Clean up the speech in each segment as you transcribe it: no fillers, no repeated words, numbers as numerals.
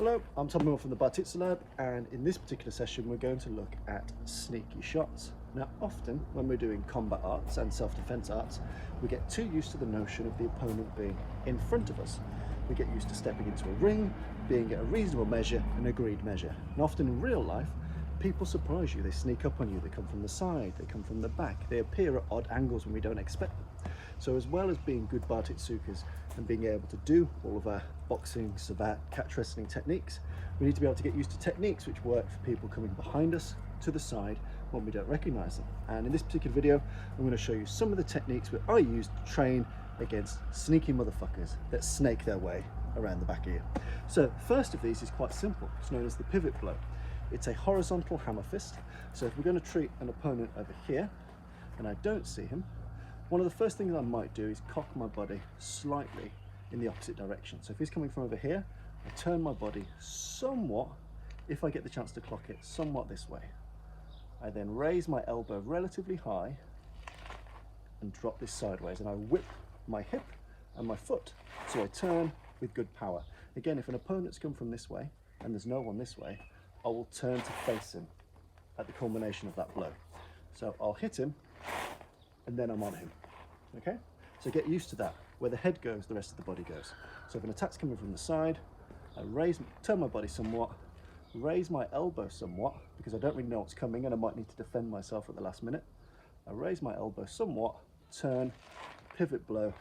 Hello, I'm Tom from the Bartitsu Lab, and in this particular session we're going to look at sneaky shots. Now often when we're doing combat arts and self-defense arts, we get too used to the notion of the opponent being in front of us. We get used to stepping into a ring, being at a reasonable measure, an agreed measure. And often in real life, people surprise you, they sneak up on you, they come from the side, they come from the back, they appear at odd angles when we don't expect them. So as well as being good Bartitsukas and being able to do all of our boxing, savate, catch wrestling techniques, we need to be able to get used to techniques which work for people coming behind us, to the side, when we don't recognize them. And in this particular video, I'm going to show you some of the techniques that I use to train against sneaky motherfuckers that snake their way around the back of you. So first of these is quite simple. It's known as the pivot blow. It's a horizontal hammer fist. So if we're going to treat an opponent over here and I don't see him, one of the first things I might do is cock my body slightly in the opposite direction. So if he's coming from over here, I turn my body somewhat, if I get the chance to clock it, somewhat this way. I then raise my elbow relatively high and drop this sideways, and I whip my hip and my foot. So I turn with good power. Again, if an opponent's come from this way and there's no one this way, I will turn to face him at the culmination of that blow. So I'll hit him and then I'm on him. Okay? So get used to that. Where the head goes, the rest of the body goes. So if an attack's coming from the side, I turn my body somewhat, raise my elbow somewhat, because I don't really know what's coming and I might need to defend myself at the last minute. I raise my elbow somewhat, turn, pivot blow,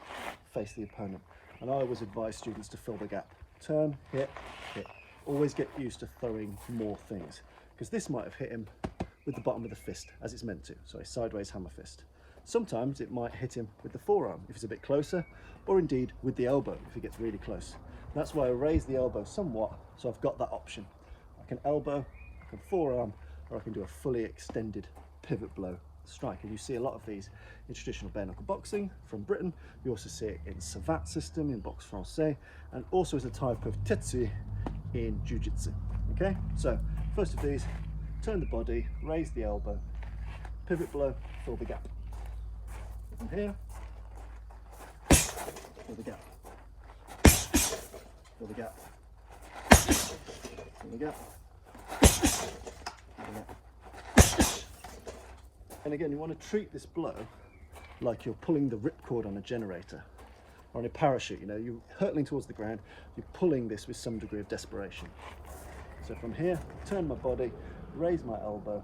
face the opponent. And I always advise students to fill the gap. Turn, hit, hit. Always get used to throwing more things, because this might have hit him with the bottom of the fist, as it's meant to, so a sideways hammer fist. Sometimes it might hit him with the forearm if it's a bit closer, or indeed with the elbow if he gets really close. That's why I raise the elbow somewhat, so I've got that option. I can elbow, I can forearm, or I can do a fully extended pivot blow strike. And you see a lot of these in traditional bare knuckle boxing from Britain. You also see it in savate system, in boxe français, and also as a type of tetsu in jiu-jitsu. Okay, so first of these, turn the body, raise the elbow, pivot blow, fill the gap. From here, fill the gap, fill the gap, fill the gap, fill the gap. And again, you want to treat this blow like you're pulling the ripcord on a generator or on a parachute. You know, you're hurtling towards the ground, you're pulling this with some degree of desperation. So from here, turn my body, raise my elbow,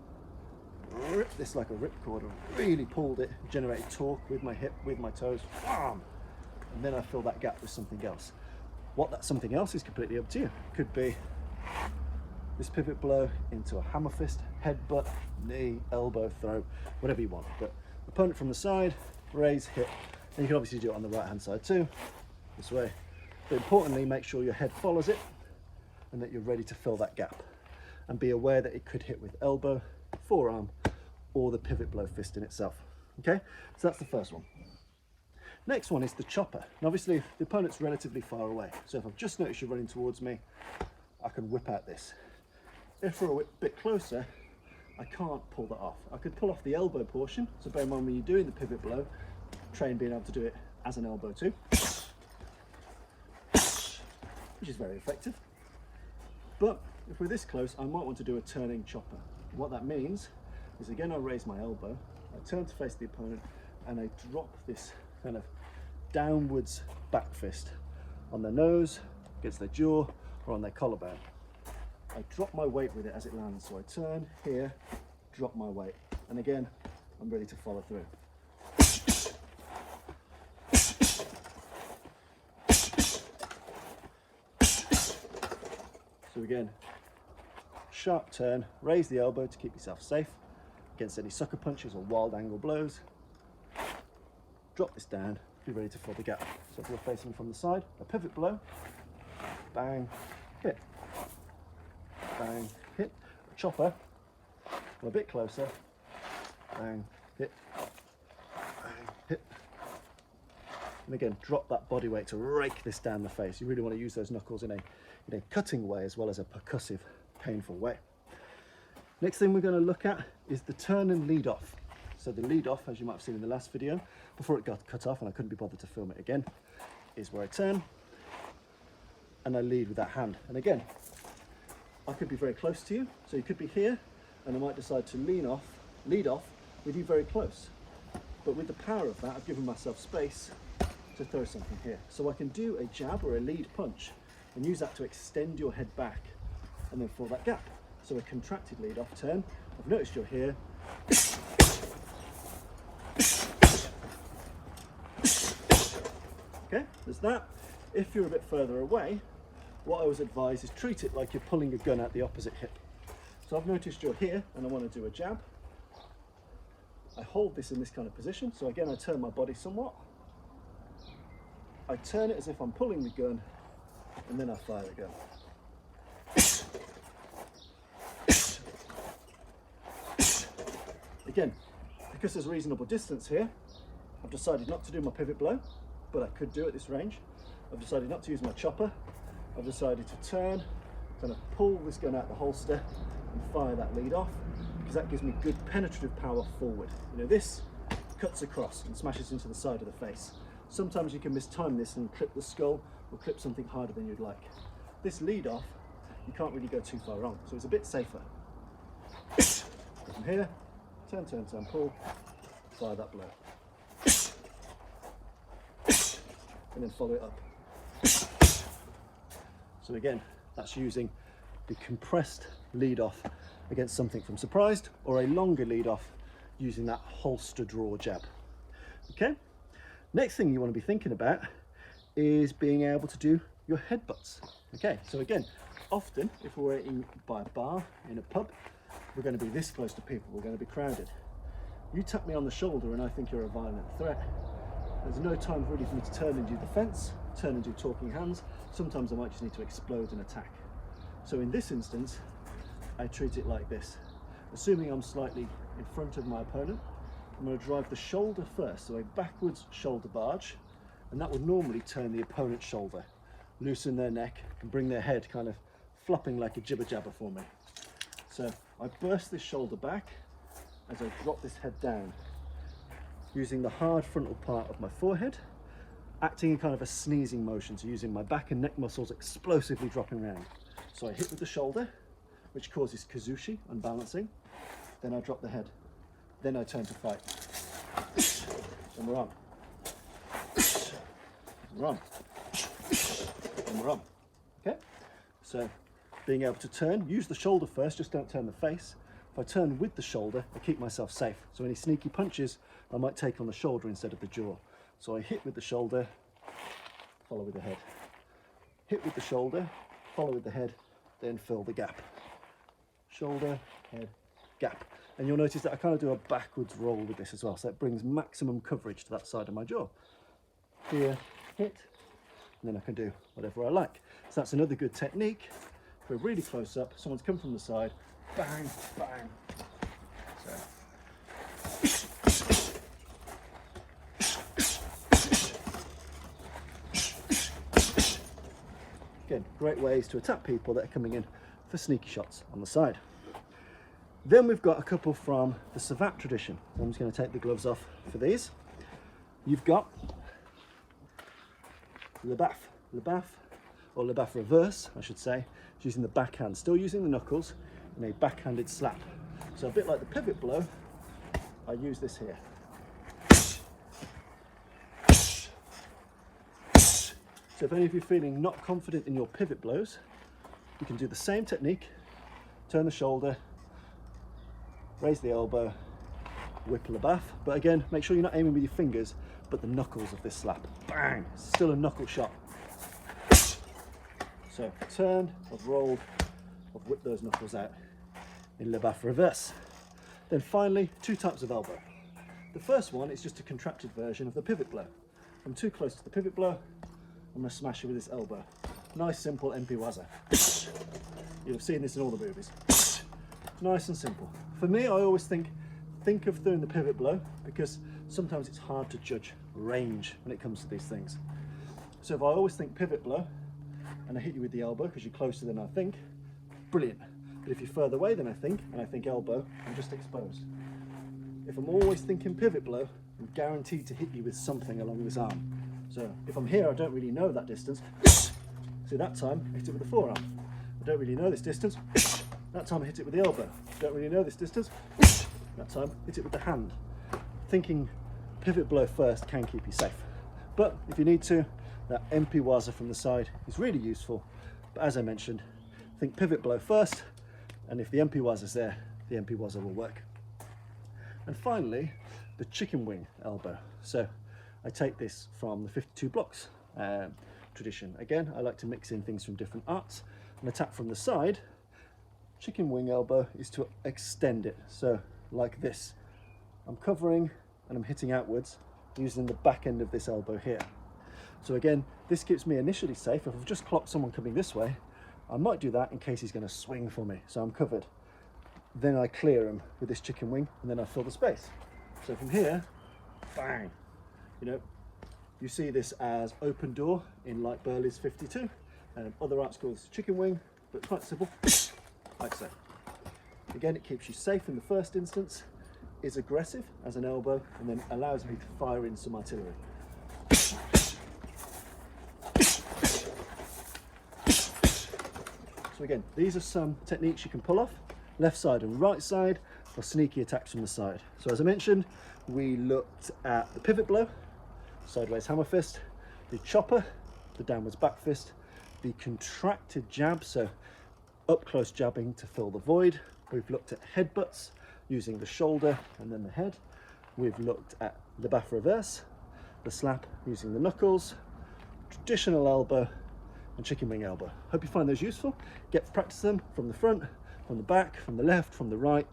rip this like a ripcord, and really pulled it, generated torque with my hip, with my toes, and then I fill that gap with something else. What that something else is completely up to you. Could be this pivot blow into a hammer fist, headbutt, knee, elbow, throw, whatever you want. But opponent from the side, raise, hit, and you can obviously do it on the right hand side too, this way. But importantly, make sure your head follows it and that you're ready to fill that gap. And be aware that it could hit with elbow, forearm, or the pivot blow fist in itself. Okay, so that's the first one. Next one is the chopper. And obviously the opponent's relatively far away. So if I've just noticed you're running towards me, I can whip out this. If we're a bit closer, I can't pull that off. I could pull off the elbow portion. So bear in mind when you're doing the pivot blow, train being able to do it as an elbow too, which is very effective. But if we're this close, I might want to do a turning chopper. What that means is, again, I raise my elbow, I turn to face the opponent, and I drop this kind of downwards back fist on their nose, against their jaw, or on their collarbone. I drop my weight with it as it lands. So I turn here, drop my weight, and again, I'm ready to follow through. So again, sharp turn, raise the elbow to keep yourself safe against any sucker punches or wild angle blows. Drop this down, be ready to fill the gap. So if you're facing from the side, a pivot blow, bang, hit, bang, hit. A chopper, a bit closer, bang, hit, bang, hit. And again, drop that body weight to rake this down the face. You really want to use those knuckles in a cutting way as well as a percussive, painful way. Next thing we're going to look at is the turn and lead off. So the lead off, as you might have seen in the last video, before it got cut off and I couldn't be bothered to film it again, is where I turn and I lead with that hand. And again, I could be very close to you, so you could be here, and I might decide to lead off with you very close. But with the power of that, I've given myself space to throw something here. So I can do a jab or a lead punch and use that to extend your head back and then fill that gap. So a contracted lead off turn. I've noticed you're here. Okay, there's that. If you're a bit further away, what I always advise is treat it like you're pulling a gun out the opposite hip. So I've noticed you're here and I want to do a jab. I hold this in this kind of position. So again, I turn my body somewhat. I turn it as if I'm pulling the gun, and then I fire the gun. Again, because there's reasonable distance here, I've decided not to do my pivot blow, but I could do at this range. I've decided not to use my chopper. I've decided to turn, kind of pull this gun out the holster and fire that lead off, because that gives me good penetrative power forward. You know, this cuts across and smashes into the side of the face. Sometimes you can mistime this and clip the skull or clip something harder than you'd like. This lead off, you can't really go too far wrong, so it's a bit safer. From here, turn, pull, fire that blow. And then follow it up. So again, that's using the compressed lead off against something from surprised, or a longer lead off using that holster draw jab. Okay? Next thing you want to be thinking about is being able to do your headbutts. Okay, so again, often if we're waiting by a bar in a pub, we're going to be this close to people, we're going to be crowded. You tap me on the shoulder and I think you're a violent threat. There's no time really for me to turn and do defense, turn and do talking hands. Sometimes I might just need to explode and attack. So in this instance, I treat it like this. Assuming I'm slightly in front of my opponent, I'm going to drive the shoulder first, so a backwards shoulder barge, and that would normally turn the opponent's shoulder, loosen their neck, and bring their head kind of flopping like a jibber jabber for me. So I burst this shoulder back as I drop this head down, using the hard frontal part of my forehead, acting in kind of a sneezing motion, so using my back and neck muscles explosively dropping around. So I hit with the shoulder, which causes kazushi, unbalancing, then I drop the head. Then I turn to fight. And we're on. We're on. And we're on. Okay? So being able to turn, use the shoulder first, just don't turn the face. If I turn with the shoulder, I keep myself safe. So any sneaky punches, I might take on the shoulder instead of the jaw. So I hit with the shoulder, follow with the head. Hit with the shoulder, follow with the head, then fill the gap. Shoulder, head, gap. And you'll notice that I kind of do a backwards roll with this as well, so it brings maximum coverage to that side of my jaw. Here, hit, and then I can do whatever I like. So that's another good technique. If we're really close up, someone's come from the side, bang, bang. So. Again, great ways to attack people that are coming in for sneaky shots on the side. Then we've got a couple from the Savate tradition. I'm just going to take the gloves off for these. You've got Le Baff, or Le Baff reverse, I should say, using the backhand, still using the knuckles in a backhanded slap. So a bit like the pivot blow, I use this here. So if any of you are feeling not confident in your pivot blows, you can do the same technique, turn the shoulder, raise the elbow, whip Le Baff, but again, make sure you're not aiming with your fingers, but the knuckles of this slap. Bang! Still a knuckle shot. So I've turned, I've rolled, I've whipped those knuckles out in Le Baff reverse. Then finally, two types of elbow. The first one is just a contracted version of the pivot blow. If I'm too close to the pivot blow, I'm going to smash it with this elbow. Nice, simple MP Waza. You'll have seen this in all the movies. Nice and simple. For me, I always think of throwing the pivot blow, because sometimes it's hard to judge range when it comes to these things. So if I always think pivot blow and I hit you with the elbow because you're closer than I think, brilliant. But if you're further away than I think, and I think elbow, I'm just exposed. If I'm always thinking pivot blow, I'm guaranteed to hit you with something along this arm. So if I'm here, I don't really know that distance. So that time, I hit it with the forearm. I Don't really know this distance. That time I hit it with the elbow. Don't really know this distance. That time, hit it with the hand. Thinking pivot blow first can keep you safe. But if you need to, that MP waza from the side is really useful. But as I mentioned, think pivot blow first, and if the MP waza's there, the MP waza will work. And finally, the chicken wing elbow. So I take this from the 52 blocks tradition. Again, I like to mix in things from different arts. An attack from the side, chicken wing elbow is to extend it. So like this, I'm covering and I'm hitting outwards using the back end of this elbow here. So again, this keeps me initially safe. If I've just clocked someone coming this way, I might do that in case he's going to swing for me. So I'm covered. Then I clear him with this chicken wing and then I fill the space. So from here, bang, you know, you see this as open door in like Burley's 52, and other arts call this chicken wing, but quite simple, like so. Again, it keeps you safe in the first instance, is aggressive as an elbow, and then allows me to fire in some artillery. So again, these are some techniques you can pull off, left side and right side, or sneaky attacks from the side. So as I mentioned, we looked at the pivot blow, sideways hammer fist, the chopper, the downwards back fist, the contracted jab, so up close jabbing to fill the void. We've looked at headbutts using the shoulder and then the head. We've looked at the baff reverse, the slap using the knuckles, traditional elbow, and chicken wing elbow. Hope you find those useful. Get to practice them from the front, from the back, from the left, from the right.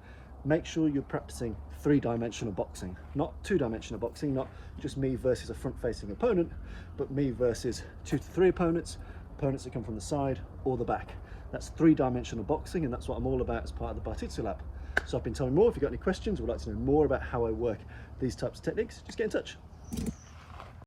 Make sure you're practicing three-dimensional boxing, not two-dimensional boxing, not just me versus a front-facing opponent, but me versus 2 to 3 opponents that come from the side or the back. That's three-dimensional boxing, and that's what I'm all about as part of the Bartitsu Lab. So I've been telling more. If you've got any questions or would like to know more about how I work these types of techniques, just get in touch.